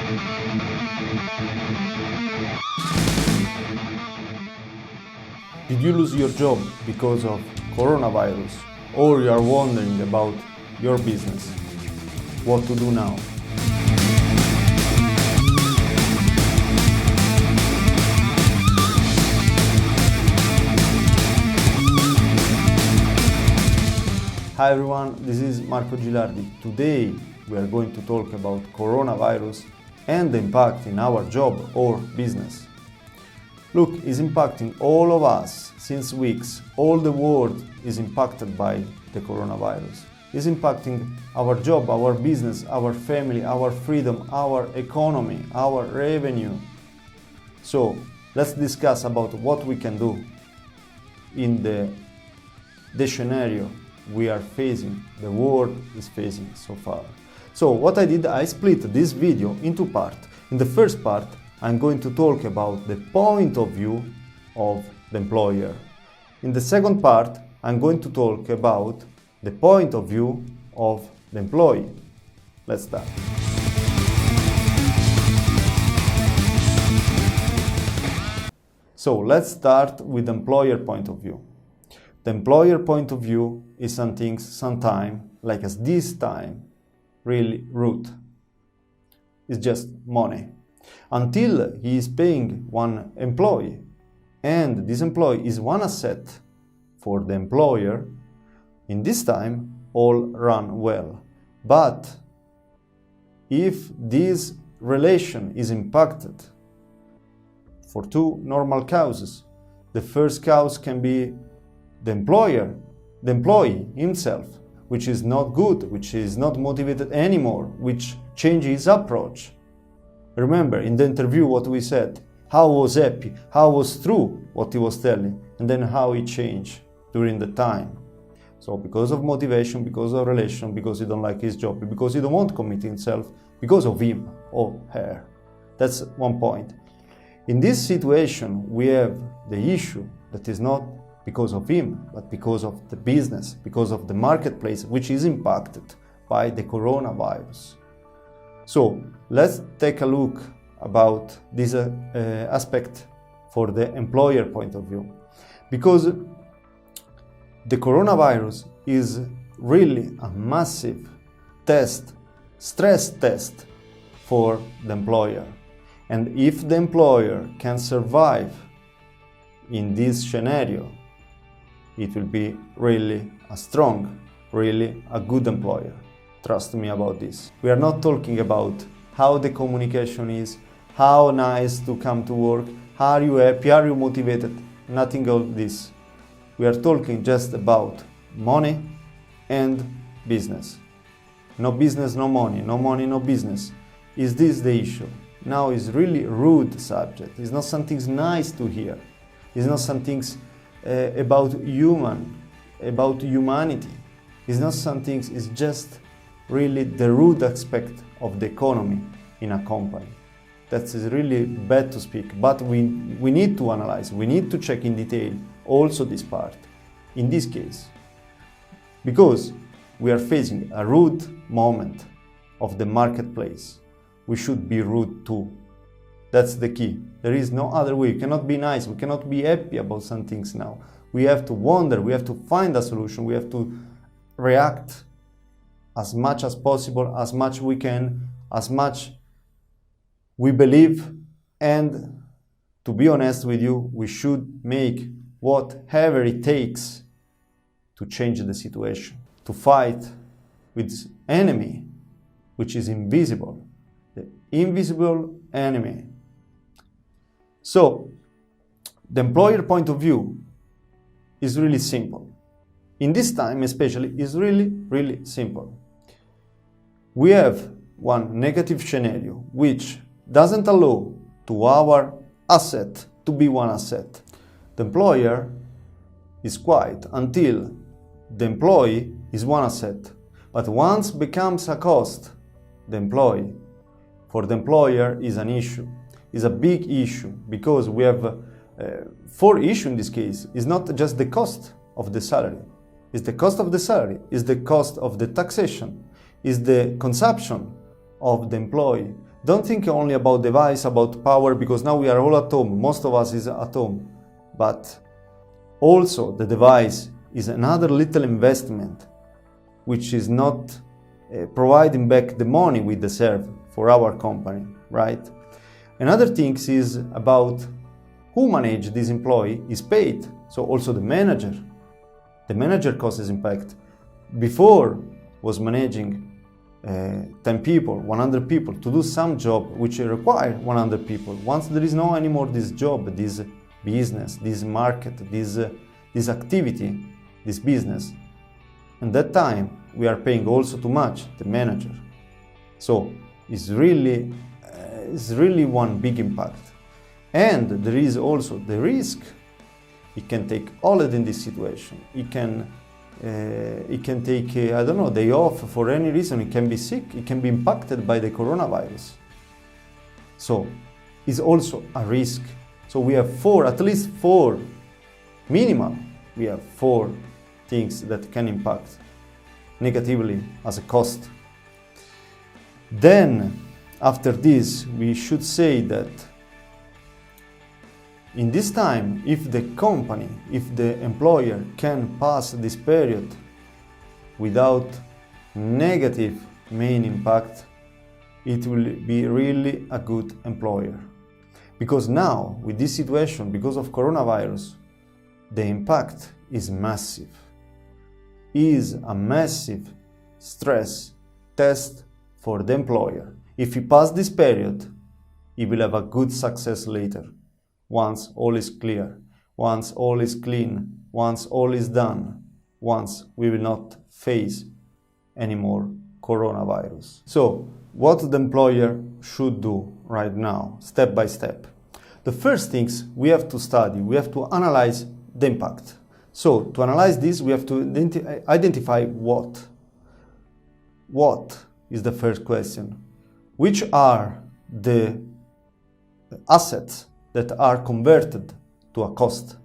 Did you lose your job because of coronavirus, or you are wondering about your business? What to do now? Hi everyone, this is Marco Gilardi. Today we are going to talk about coronavirus and the impact in our job or business. Look, it's impacting all of us since weeks. All the world is impacted by the coronavirus. It's impacting our job, our business, our family, our freedom, our economy, our revenue. So let's discuss about what we can do in the scenario we are facing, the world is facing so far. So what I did, I split this video into parts. In the first part, I'm going to talk about the point of view of the employer. In the second part, I'm going to talk about the point of view of the employee. Let's start. So let's start with the employer point of view. The employer point of view is sometimes, like as this time, really rude. It's just money. Until he is paying one employee, and this employee is one asset for the employer, in this time all run well. But if this relation is impacted for two normal causes, the first cause can be the employee himself, which is not good, which is not motivated anymore, which changes his approach. Remember in the interview what we said, how was happy, how was true what he was telling, and then how he changed during the time. So because of motivation, because of relation, because he don't like his job, because he don't want to commit himself, because of him or her. That's one point. In this situation we have the issue that is not because of him, but because of the business, because of the marketplace, which is impacted by the coronavirus. So let's take a look about this aspect for the employer point of view, because the coronavirus is really a massive test, stress test for the employer. And if the employer can survive in this scenario, it will be really a strong, really a good employer. Trust me about this. We are not talking about how the communication is, how nice to come to work, are you happy, are you motivated, nothing of this. We are talking just about money and business. No business, no money, no money, no business. Is this the issue? Now it's really rude subject. It's not something nice to hear. It's not something about humanity. It's not something, it's just really the rude aspect of the economy in a company. That's really bad to speak, but we need to analyze, we need to check in detail also this part, in this case. Because we are facing a rude moment of the marketplace, we should be rude too. That's the key. There is no other way. We cannot be nice, we cannot be happy about some things now. We have to wonder, we have to find a solution, we have to react as much as possible, as much we can, as much we believe, and to be honest with you, we should make whatever it takes to change the situation, to fight with enemy, which is invisible, the invisible enemy. So, the employer point of view is really simple. In this time especially, is really simple. We have one negative scenario which doesn't allow to our asset to be one asset. The employer is quiet until the employee is one asset. But once becomes a cost, the employee, for the employer is an issue, is a big issue, because we have four issues in this case. It's not just the cost of the salary, it's the cost of the salary, it's the cost of the taxation, it's the consumption of the employee, Don't think only about device, about power, because now we are all at home. Most of us is at home. But also the device is another little investment which is not providing back the money we deserve for our company, right? Another thing is about who manage this employee is paid. So also the manager. The manager causes impact. Before was managing 10 people, 100 people to do some job which require 100 people. Once there is no anymore this job, this business, this market, this activity, this business, and that time we are paying also too much the manager. So it's really one big impact. And there is also the risk. He can take holiday in this situation. He can take, I don't know, day off for any reason. He can be sick. He can be impacted by the coronavirus. So it's also a risk. So we have at least four, minimum, we have 4 things that can impact negatively as a cost. Then, after this, we should say that in this time, if the company, if the employer can pass this period without negative main impact, it will be really a good employer. Because now, with this situation, because of coronavirus, the impact is massive. Is a massive stress test for the employer. If he passes this period, he will have a good success later. Once all is clear, once all is clean, once all is done, once we will not face anymore coronavirus. So, what the employer should do right now, step by step. The first things we have to study, we have to analyze the impact. So, to analyze this, we have to identify what. What is the first question? Which are the assets that are converted to a cost?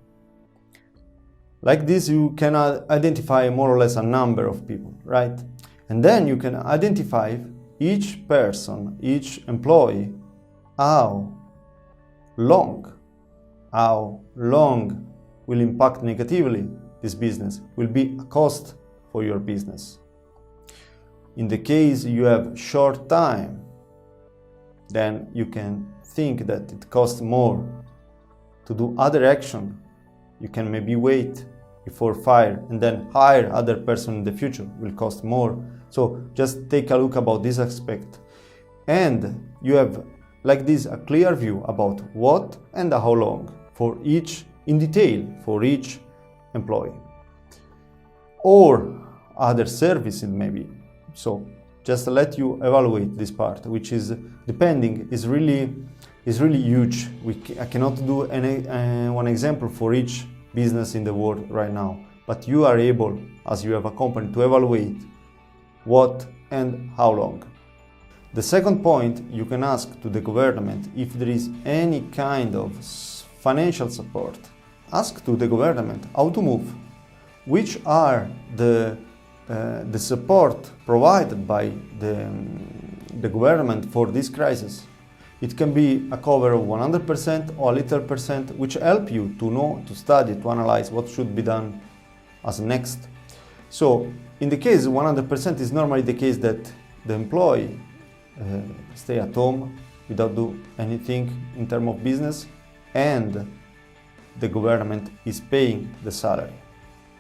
Like this, you can identify more or less a number of people, right? And then you can identify each person, each employee, how long will impact negatively this business, will be a cost for your business. In the case you have short time, then you can think that it costs more to do other action. You can maybe wait before fire and then hire other person in the future, will cost more. So just take a look about this aspect. And you have like this a clear view about what and how long for each, in detail, for each employee. Or other services maybe. So just to let you evaluate this part, which is depending, is really huge. I cannot do one example for each business in the world right now, but you are able, as you have a company, to evaluate what and how long. The second point, you can ask to the government if there is any kind of financial support. Ask to the government how to move, which are the support provided by the government for this crisis. It can be a cover of 100% or a little percent, which help you to know, to study, to analyze what should be done as next. So, in the case 100% is normally the case that the employee stay at home without do anything in terms of business, and the government is paying the salary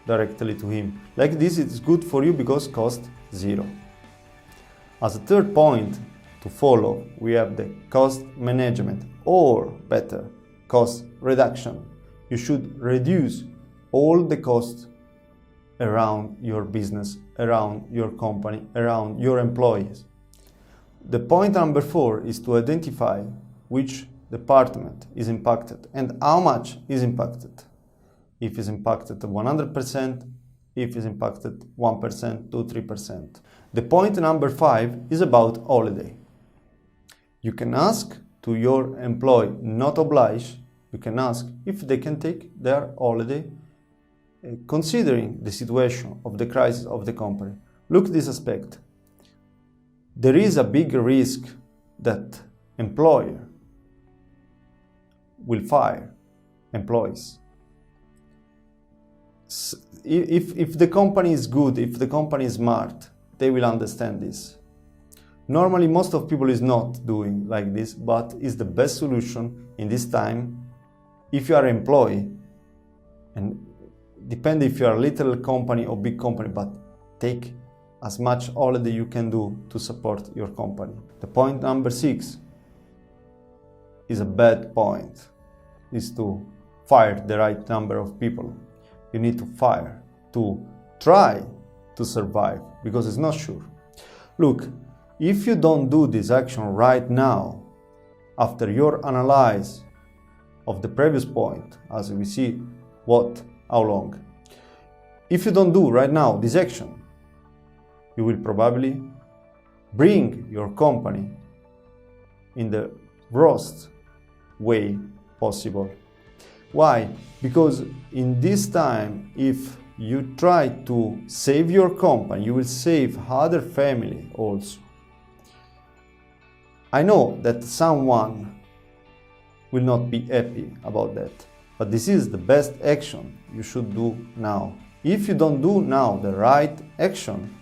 directly to him. Like this, it's good for you because cost 0. As a third point to follow, we have the cost management, or better, cost reduction. You should reduce all the costs around your business, around your company, around your employees. The point number 4 is to identify which department is impacted and how much is impacted. If it's impacted 100%, if it's impacted 1%, 2, 3%. The point number 5 is about holiday. You can ask to your employee, not oblige, you can ask if they can take their holiday considering the situation of the crisis of the company. Look at this aspect. There is a big risk that employer will fire employees. If the company is good, if the company is smart, they will understand this. Normally, most of people is not doing like this, but is the best solution in this time. If you are an employee, and depend if you are a little company or big company, but take as much holiday you can do to support your company. The point number 6 is a bad point, is to fire the right number of people. You need to fire, to try to survive, because it's not sure. Look, if you don't do this action right now, after your analysis of the previous point, as we see how long, if you don't do right now this action, you will probably bring your company in the worst way possible. Why? Because in this time, if you try to save your company, you will save other family also. I know that someone will not be happy about that, but this is the best action you should do now. If you don't do now the right action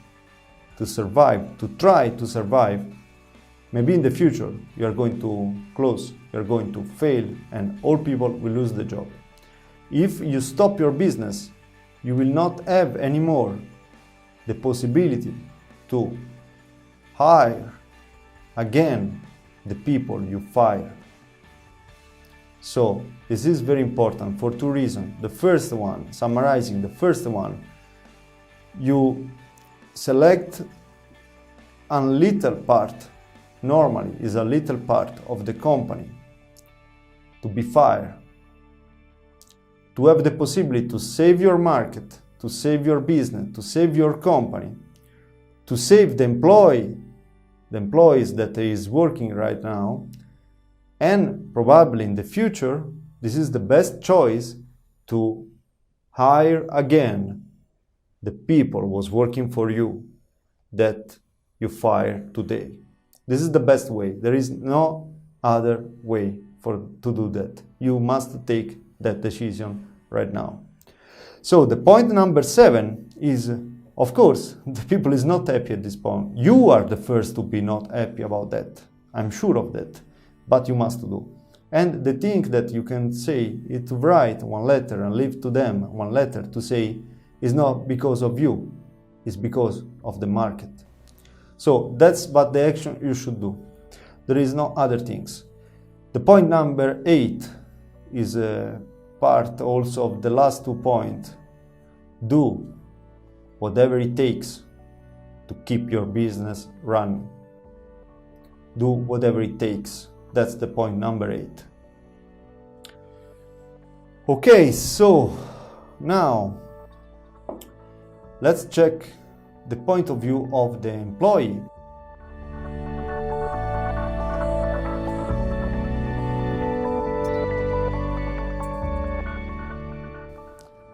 to survive, to try to survive, maybe in the future you are going to close, you are going to fail, and all people will lose the job. If you stop your business, you will not have anymore the possibility to hire again the people you fire. So this is very important for 2 reasons. The first one, summarizing the first one, you select a little part, normally is a little part of the company to be fired, to have the possibility to save your market, to save your business, to save your company, to save the employees that is working right now, and probably in the future, this is the best choice to hire again the people who was working for you that you fired today. This is the best way. There is no other way to do that. You must take that decision right now. So the point number 7 is, of course, the people is not happy at this point. You are the first to be not happy about that. I'm sure of that. But you must do. And the thing that you can say is to write one letter and leave to them one letter to say is not because of you, it's because of the market. So that's what the action you should do. There is no other things. The point number 8 is a part also of the last 2 points. Do whatever it takes to keep your business running. Do whatever it takes. That's the point number 8. Okay, so now let's check the point of view of the employee.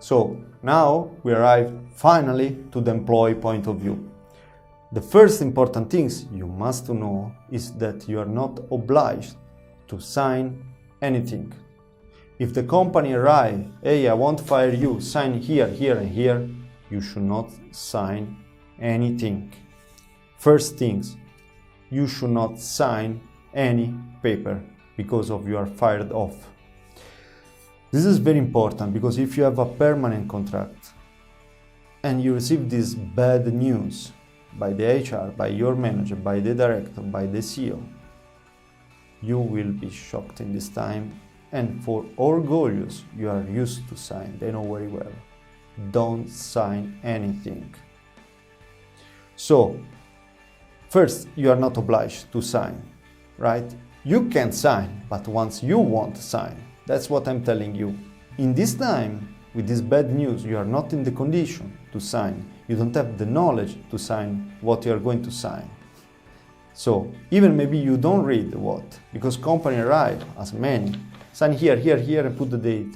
So now we arrive finally to the employee point of view. The first important things you must know is that you are not obliged to sign anything. If the company arrives, hey, I won't fire you, sign here, here and here, you should not sign anything. First things, you should not sign any paper because of you are fired off. This is very important because if you have a permanent contract and you receive this bad news by the HR, by your manager, by the director, by the CEO, you will be shocked in this time, and for all goals you are used to sign, they know very well. Don't sign anything. So, first, you are not obliged to sign, right? You can sign, but once you want to sign, that's what I'm telling you. In this time, with this bad news, you are not in the condition to sign. You don't have the knowledge to sign what you are going to sign. So, even maybe you don't read what, because company arrive as many. Sign here, here, here, and put the date.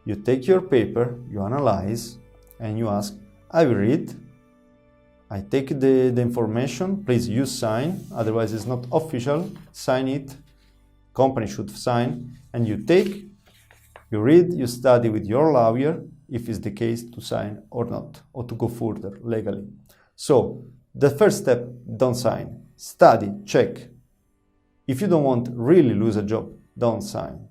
You take your paper, you analyze, and you ask, I will read. I take the information, please use sign, otherwise it's not official, sign it, company should sign, and you take, you read, you study with your lawyer, if it's the case to sign or not, or to go further legally. So, the first step, don't sign. Study, check. If you don't want really lose a job, don't sign.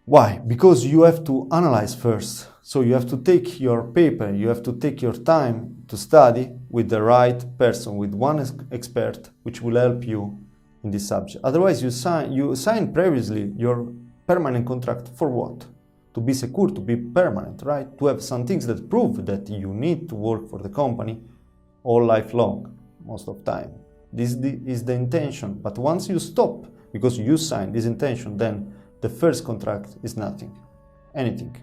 Why? Because you have to analyze first. So you have to take your paper, you have to take your time to study with the right person, with one expert, which will help you in this subject. Otherwise, you sign previously your permanent contract for what? To be secure, to be permanent, right? To have some things that prove that you need to work for the company all life long, most of time. This is the intention. But once you stop, because you sign this intention, then the first contract is nothing, anything.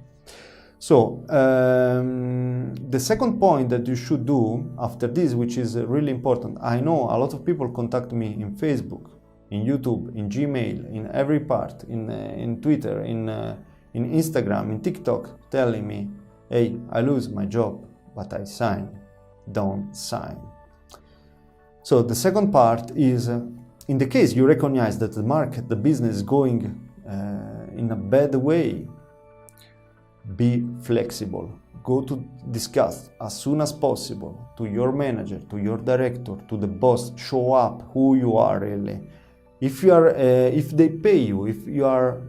So, the second point that you should do after this, which is really important, I know a lot of people contact me in Facebook, in YouTube, in Gmail, in every part, in Twitter, in Instagram, in TikTok, telling me, hey, I lose my job, but I sign. Don't sign. So the second part is, in the case you recognize that the market, the business is going in a bad way, be flexible. Go to discuss as soon as possible to your manager, to your director, to the boss. Show up who you are really. If you are, if they pay you, if you are,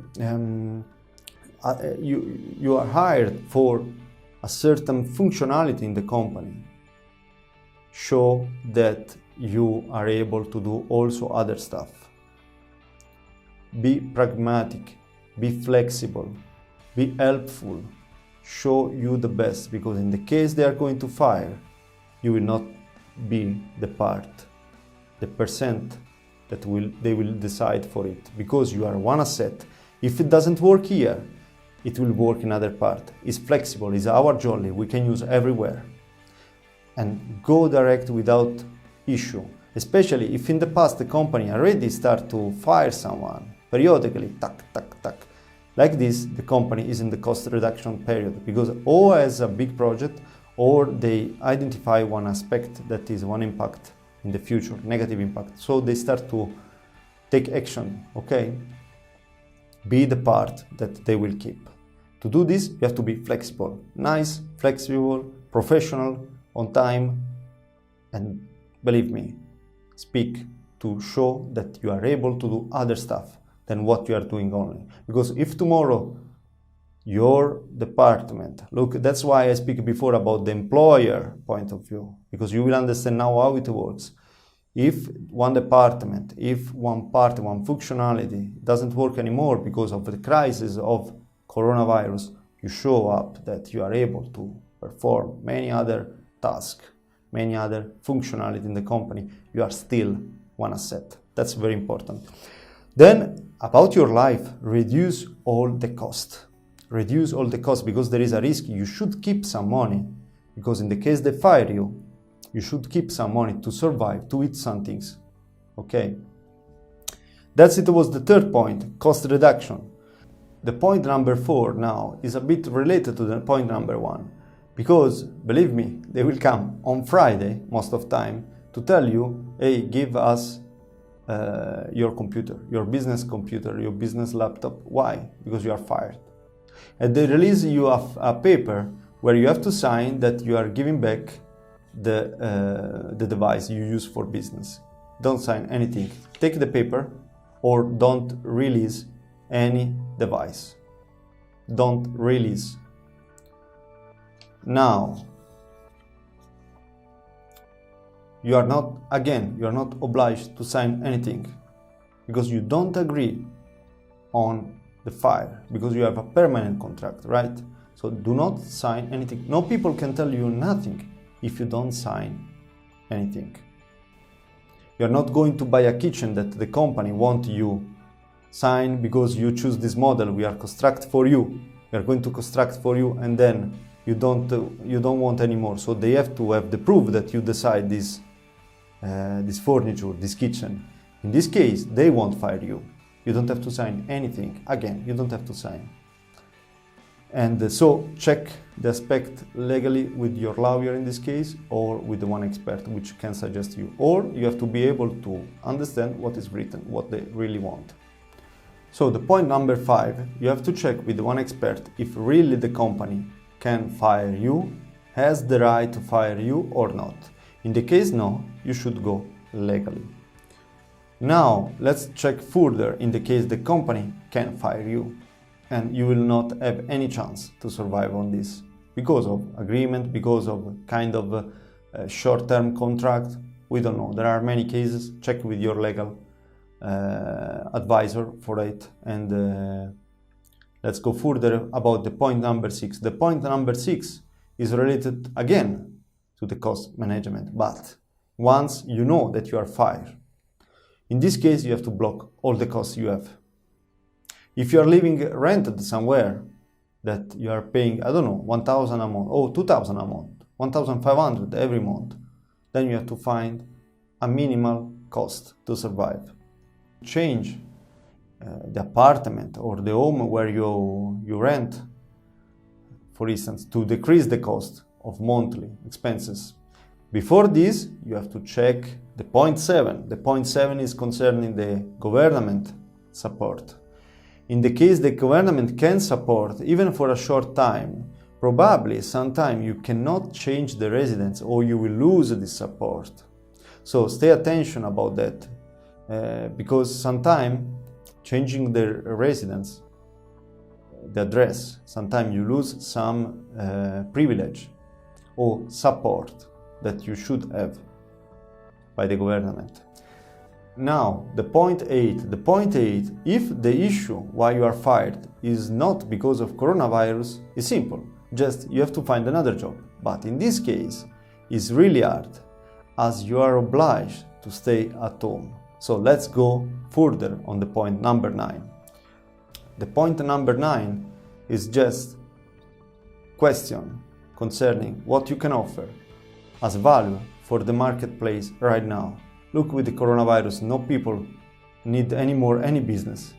you are hired for a certain functionality in the company, show that you are able to do also other stuff. Be pragmatic, be flexible, be helpful, show you the best, because in the case they are going to fire, you will not be the part, the percent that they will decide for it, because you are one asset. If it doesn't work here, it will work in other part. It's flexible, it's our jolly, we can use everywhere. And go direct without issue, especially if in the past the company already start to fire someone periodically, tack, tack, tack. Like this, the company is in the cost reduction period, because or has a big project, or they identify one aspect that is one impact in the future, negative impact. So they start to take action, okay? Be the part that they will keep. To do this, you have to be flexible, nice, flexible, professional, on time, and believe me, speak to show that you are able to do other stuff than what you are doing only. Because if tomorrow your department, look, that's why I speak before about the employer point of view, because you will understand now how it works. If one department, if one part, one functionality doesn't work anymore because of the crisis of coronavirus, you show up that you are able to perform many other tasks, many other functionality in the company, you are still one asset. That's very important. Then, about your life, reduce all the cost. Reduce all the cost, because there is a risk. You should keep some money, because in the case they fire you, you should keep some money to survive, to eat some things. Okay? That's it. Was the third point, cost reduction. The point number 4 now is a bit related to the point number 1. Because, believe me, they will come on Friday, most of the time, to tell you, hey, give us your computer, your business computer, your business laptop. Why? Because you are fired. And they release you a paper where you have to sign that you are giving back the device you use for business. Don't sign anything. Take the paper, or don't release any device. Don't release. Now, you are not obliged to sign anything, because you don't agree on the fire, because you have a permanent contract, right? So do not sign anything. No people can tell you nothing if you don't sign anything. You're not going to buy a kitchen that the company want you sign because you choose this model. We are construct for you. We are going to construct for you, and then you don't want anymore. So they have to have the proof that you decide this furniture, this kitchen. In this case, they won't fire you. You don't have to sign anything. Again, you don't have to sign. And so check the aspect legally with your lawyer in this case, or with the one expert which can suggest you, or you have to be able to understand what is written, what they really want. So the point number 5, you have to check with the one expert if really the company can fire you, has the right to fire you or not. In the case no, you should go legally. Now let's check further in the case the company can fire you, and you will not have any chance to survive on this because of agreement, because of kind of short-term contract. We don't know. There are many cases. Check with your legal advisor for it. And let's go further about the point number 6. The point number 6 is related again to the cost management, but once you know that you are fired, in this case you have to block all the costs you have. If you are living rented somewhere that you are paying, I don't know, 1,000 a month, or 2,000 a month, 1,500 every month, then you have to find a minimal cost to survive. Change the apartment or the home where you rent, for instance, to decrease the cost of monthly expenses. Before this, you have to check the point 7. The point 7 is concerning the government support. In the case the government can support, even for a short time, probably sometime you cannot change the residence or you will lose this support. So stay attention about that, because sometime changing the residence, the address, sometimes you lose some privilege or support that you should have by the government. Now, the point 8. The point 8, if the issue why you are fired is not because of coronavirus, is simple. Just you have to find another job. But in this case, it's really hard, as you are obliged to stay at home. So let's go further on the point number 9. The point number 9 is just question concerning what you can offer as value for the marketplace right now. Look, with the coronavirus, no people need anymore any business.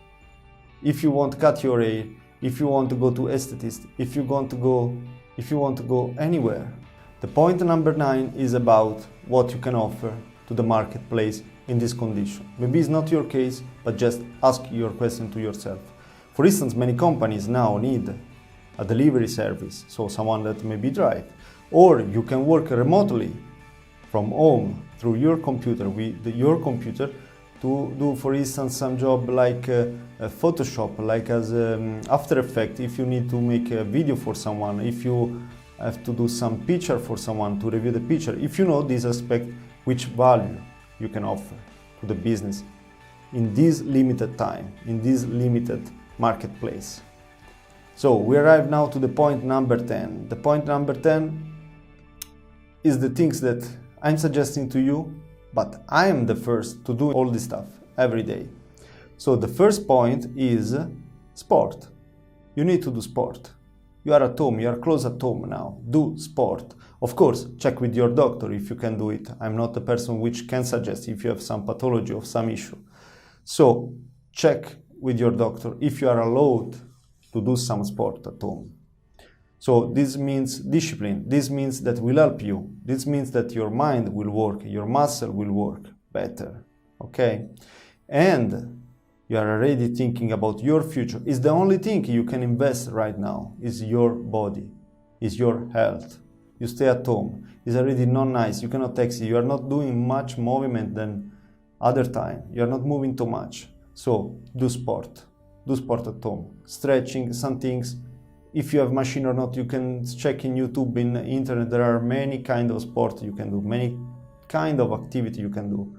If you want to cut your hair, if you want to go to esthetist, if you want to go anywhere. The point number 9 is about what you can offer to the marketplace in this condition. Maybe it's not your case, but just ask your question to yourself. For instance, many companies now need a delivery service, so someone that maybe drive, or you can work remotely from home through your computer, with your computer, to do, for instance, some job like Photoshop, like as After Effects, if you need to make a video for someone, if you have to do some picture for someone to review the picture, if you know this aspect, which value you can offer to the business in this limited time, in this limited marketplace. So we arrive now to the point number 10. The point number 10 is the things that I'm suggesting to you, but I am the first to do all this stuff every day. So the first point is sport. You need to do sport. You are at home, you are close at home now. Do sport. Of course, check with your doctor if you can do it. I'm not the person which can suggest if you have some pathology or some issue. So check with your doctor if you are allowed to do some sport at home. So this means discipline. This means that will help you. This means that your mind will work, your muscle will work better. Okay? And you are already thinking about your future. It's the only thing you can invest right now is your body, is your health. You stay at home. It's already not nice. You cannot exit. You are not doing much movement than other time. You are not moving too much. So do sport. Do sport at home. Stretching, some things. If you have machine or not, you can check in YouTube, in the internet. There are many kind of sport you can do, many kind of activity you can do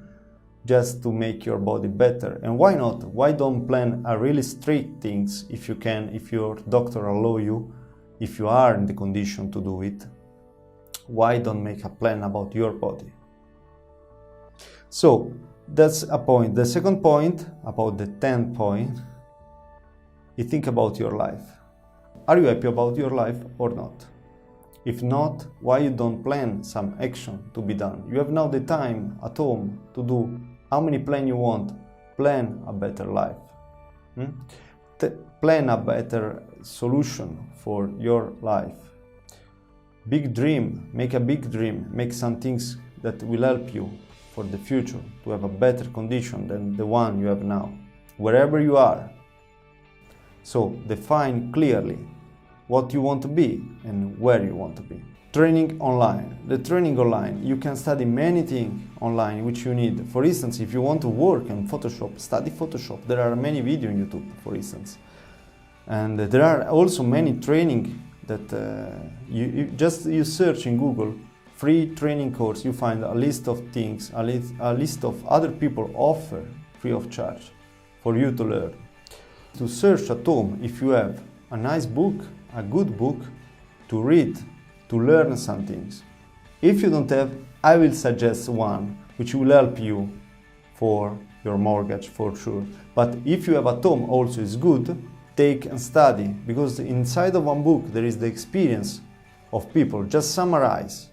just to make your body better. And why not? Why don't plan a really strict things if you can, if your doctor allow you, if you are in the condition to do it? Why don't make a plan about your body? So that's a point. The second point, about the 10th point, you think about your life. Are you happy about your life or not? If not, why you don't plan some action to be done? You have now the time at home to do how many plan you want. Plan a better life. Plan a better solution for your life. Big dream, make a big dream, make some things that will help you for the future to have a better condition than the one you have now, wherever you are. So define clearly what you want to be and where you want to be. Training online. The training online, you can study many things online which you need. For instance, if you want to work in Photoshop, study Photoshop. There are many videos on YouTube, for instance. And there are also many training that you search in Google, free training course, you find a list of things, a list of other people offer free of charge for you to learn. To search at home if you have a nice book, a good book to read, to learn some things. If you don't have, I will suggest one which will help you for your mortgage for sure. But if you have at home also is good, take and study, because inside of one book there is the experience of people just summarize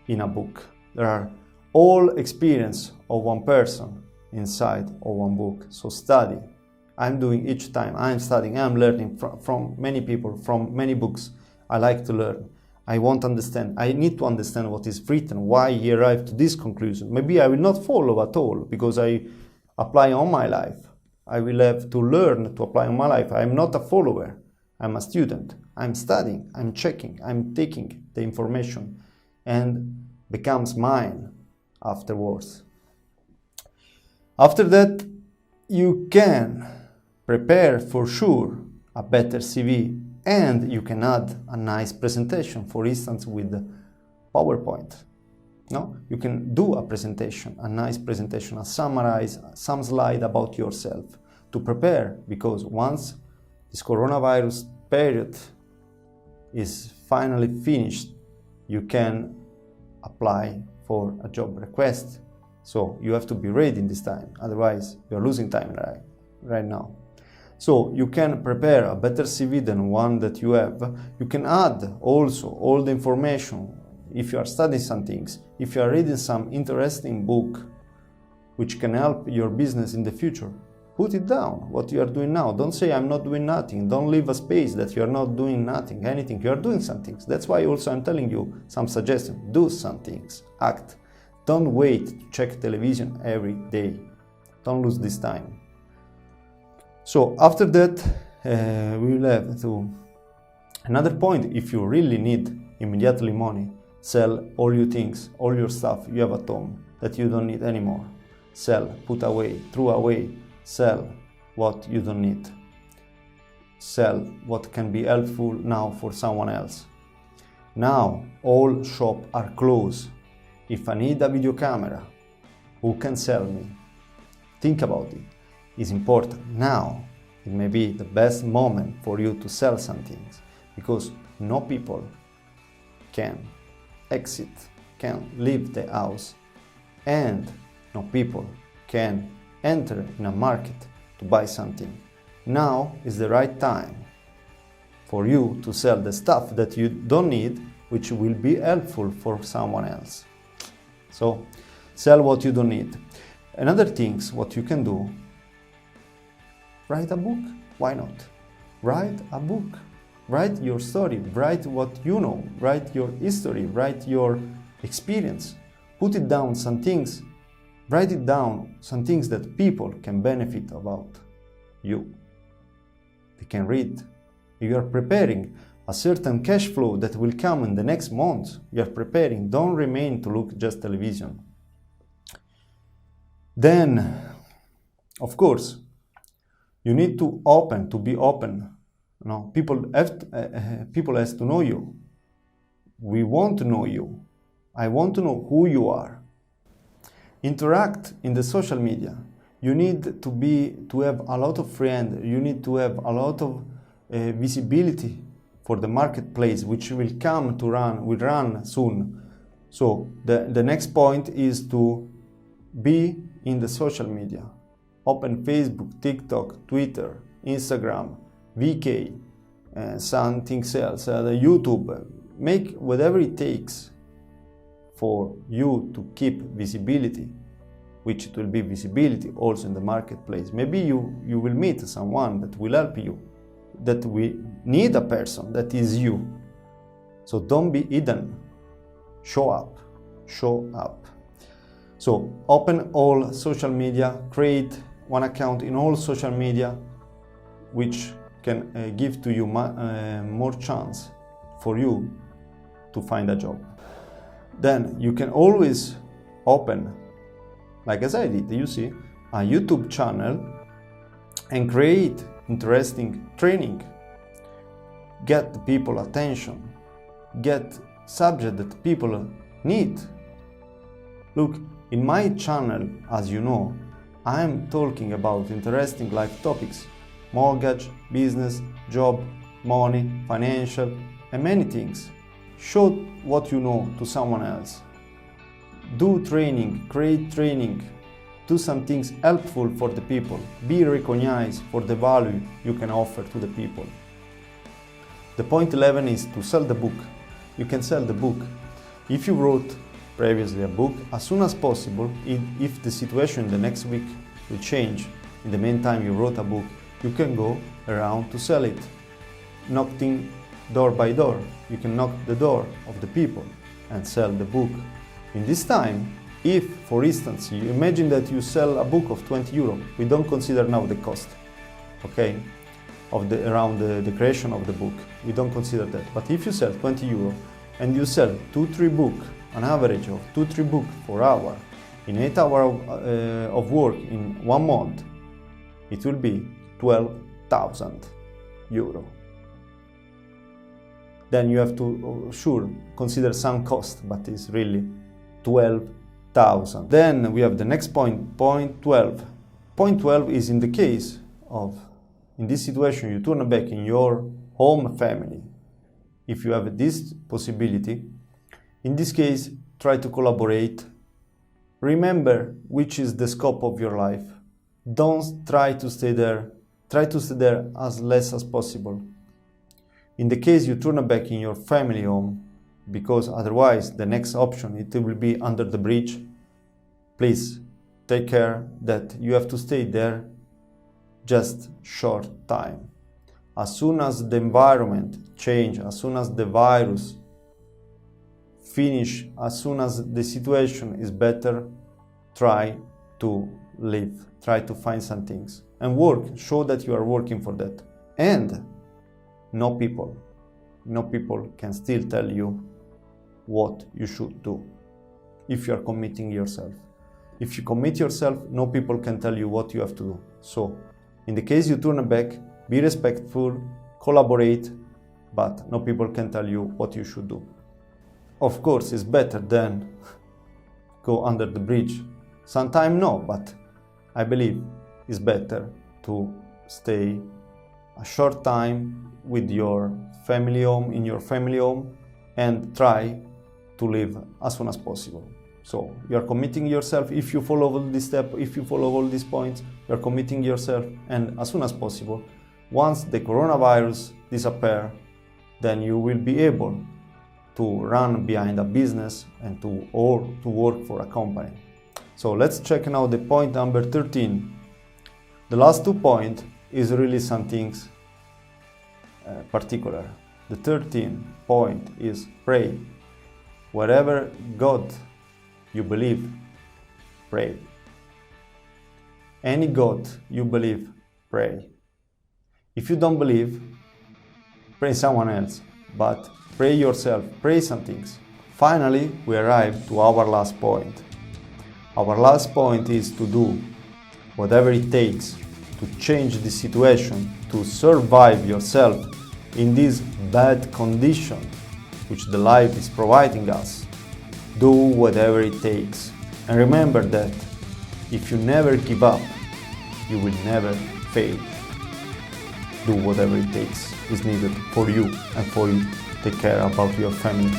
in a book. There are all experience of one person inside of one book. So study. I'm doing each time. I'm studying, I'm learning from many people, from many books. I like to learn. I want to understand. I need to understand what is written, why he arrived to this conclusion. Maybe I will not follow at all because I apply on my life. I will have to learn to apply on my life. I'm not a follower. I'm a student. I'm studying. I'm checking. I'm taking the information and becomes mine afterwards. After that, you can prepare for sure a better CV and you can add a nice presentation, for instance, with PowerPoint. No? You can do a presentation, a nice presentation, a summarize, some slide about yourself to prepare, because once this coronavirus period is finally finished, you can apply for a job request. So you have to be ready in this time, otherwise you're losing time right now. So you can prepare a better CV than one that you have. You can add also all the information. If you are studying some things, if you are reading some interesting book which can help your business in the future, put it down, what you are doing now. Don't say I'm not doing nothing. Don't leave a space that you are not doing nothing, anything. You are doing some things. That's why also I'm telling you some suggestions. Do some things, act. Don't wait to check television every day. Don't lose this time. So after that, we will have to another point. If you really need immediately money, sell all your things, all your stuff you have at home that you don't need anymore. Sell, put away, throw away, sell what you don't need. Sell what can be helpful now for someone else. Now all shops are closed. If I need a video camera, who can sell me? Think about it. It's important. Now it may be the best moment for you to sell some things, because no people can exit, can leave the house, and no people can enter in a market to buy something. Now is the right time for you to sell the stuff that you don't need, which will be helpful for someone else. So sell what you don't need. Another things what you can do, write a book. Why not? Write a book. Write your story, write what you know, write your history, write your experience. Put it down, some things, write it down, some things that people can benefit about you. They can read. You are preparing a certain cash flow that will come in the next month. You are preparing. Don't remain to look just television. Then, of course, you need to be open. No, people have to know you. We want to know you. I want to know who you are. Interact in the social media. You need to have a lot of friends. You need to have a lot of visibility for the marketplace, which will run soon. So the next point is to be in the social media. Open Facebook, TikTok, Twitter, Instagram, VK, something else, YouTube. Make whatever it takes for you to keep visibility, which it will be visibility also in the marketplace. Maybe you will meet someone that will help you that we need a person that is you. So don't be hidden. Show up. Show up. So open all social media, create one account in all social media, which can give to you more chance for you to find a job. Then you can always open, like as I did, you see, a YouTube channel and create interesting training. Get the people attention. Get subject that people need. Look, in my channel, as you know, I am talking about interesting life topics: mortgage, business, job, money, financial, and many things. Show what you know to someone else. Do training, create training, do some things helpful for the people. Be recognized for the value you can offer to the people. The point 11 is to sell the book. You can sell the book. If you wrote previously a book, as soon as possible, if the situation the next week will change, in the meantime you wrote a book, you can go around to sell it, knocking door by door. You can knock the door of the people and sell the book. In this time, if, for instance, you imagine that you sell a book of 20 euro, we don't consider now the cost, okay, of around the creation of the book. We don't consider that. But if you sell 20 euro and you sell 2-3 books, an average of 2-3 books per hour, in 8 hours of work in 1 month, it will be 12,000 euro. Then you have to, sure, consider some cost, but it's really 12,000. Then we have the next point, point 12. Point 12 is in the case of, in this situation, you turn back in your home family. If you have this possibility, in this case, try to collaborate. Remember which is the scope of your life. Don't try to stay there. Try to stay there as less as possible. In the case you turn back in your family home, because otherwise the next option it will be under the bridge, please take care that you have to stay there just short time. As soon as the environment change, as soon as the virus finish, as soon as the situation is better, try to live, try to find some things and work, show that you are working for that. And no people can still tell you what you should do if you are committing yourself. If you commit yourself, no people can tell you what you have to do. So, in the case you turn back, be respectful, collaborate, but no people can tell you what you should do. Of course, it's better than go under the bridge. Sometimes no, but I believe it's better to stay a short time with your family home, in your family home, and try to live as soon as possible. So you are committing yourself. If you follow all this step, if you follow all these points, you are committing yourself, and as soon as possible, once the coronavirus disappears, then you will be able to run behind a business and to work for a company. So let's check now the point number 13. The last 2 points is really some things particular. The 13th point is pray. Whatever God you believe, pray. Any God you believe, pray. If you don't believe, pray someone else, but pray yourself, pray some things. Finally, we arrive to our last point. Our last point is to do whatever it takes to change the situation, to survive yourself in this bad condition which the life is providing us. Do whatever it takes. And remember that if you never give up, you will never fail. Do whatever it takes is needed for you and for you to take care about your family.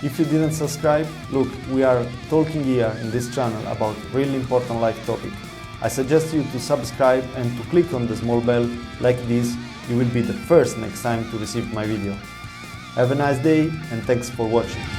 If you didn't subscribe, look, we are talking here in this channel about really important life topic. I suggest you to subscribe and to click on the small bell like this you will be the first next time to receive my video. Have a nice day and thanks for watching.